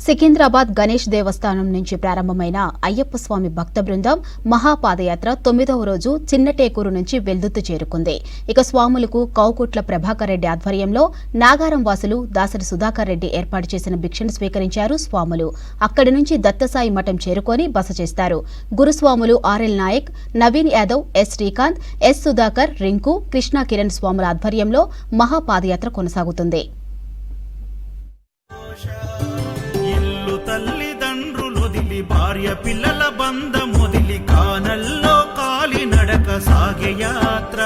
సికింద్రాబాద్ గణేష్ దేవస్థానం నుంచి ప్రారంభమైన అయ్యప్ప స్వామి భక్త బృందం మహాపాదయాత్ర 9వ రోజు చిన్నటేకూరు నుంచి వెల్దుర్తి చేరుకుంది. ఇక స్వాములకు కౌకుట్ల ప్రభాకర్ రెడ్డి ఆధ్వర్యంలో నాగారం వాసులు దాసరి సుధాకర్ రెడ్డి ఏర్పాటు చేసిన భిక్షను స్వీకరించారు స్వాములు. అక్కడి నుంచి దత్తసాయి మఠం చేరుకొని బస చేస్తారు. గురుస్వాములు R L Nayak, Naveen Yadav, S Srikanth, S Sudhakar, Rinku, Krishna Kiran స్వాముల ఆధ్వర్యంలో మహాపాదయాత్ర కొనసాగుతుంది. తల్లిదండ్రులొదిలి భార్య పిల్లల బంధమొదిలి కానల్లో కాలి నడక సాగే యాత్ర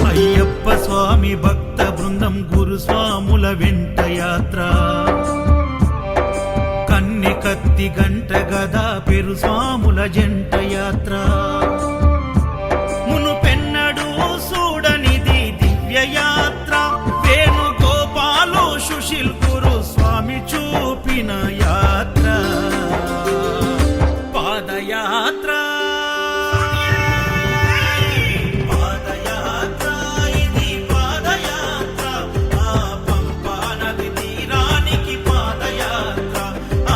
అయ్యప్ప స్వామి భక్త బృందం గురుస్వాముల వెంట యాత్ర కన్నె కత్తి గంట గదా పెరు స్వాముల జంట యాత్ర మునుపెన్నడూ చూడనిది దివ్య యాత్ర వేణుగోపాలు సుశీల్ స్వామి చూపిన యాత్ర పాదయాత్ర పాదయాత్ర ఇది పాదయాత్ర ఆ పంపా నది తీరానికి పాదయాత్ర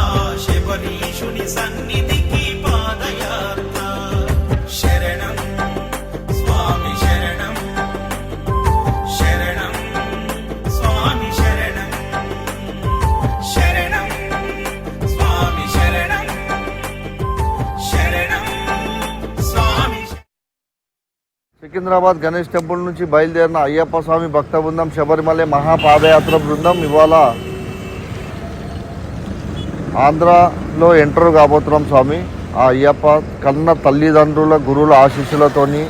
ఆ శబరీషుని సన్నిధికి పాదయాత్ర శరణం స్వామి శరణం శరణం స్వామి శరణం శరణం స్వామి శరణం శరణం స్వామి. సికింద్రాబాద్ గణేష్ టెంపుల్ నుంచి బయలుదేరిన అయ్యప్ప స్వామి భక్త బృందం శబరిమల మహాపాదయాత్ర బృందం ఇవాళ ఆంధ్రాలో ఎంటర్ కాబోతున్నాం. స్వామి ఆ అయ్యప్ప కన్న తల్లిదండ్రుల గురువుల ఆశీస్సులతోని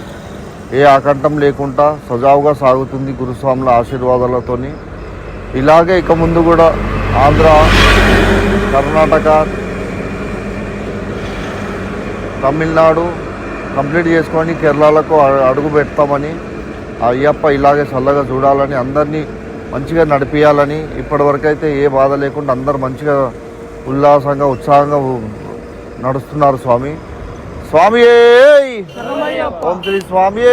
ఏ ఆకంఠం లేకుండా సజావుగా సాగుతుంది గురుస్వాముల ఆశీర్వాదాలతోని. ఇలాగే ఇక ముందు కూడా ఆంధ్ర, కర్ణాటక, తమిళనాడు కంప్లీట్ చేసుకొని కేరళకు అడుగు పెడతామని అయ్యప్ప ఇలాగే చల్లగా చూడాలని అందరినీ మంచిగా నడిపించాలని ఇప్పటివరకైతే ఏ బాధ లేకుండా అందరు మంచిగా ఉల్లాసంగా ఉత్సాహంగా నడుస్తున్నారు. స్వామి స్వామి ఓం శ్రీ స్వామి.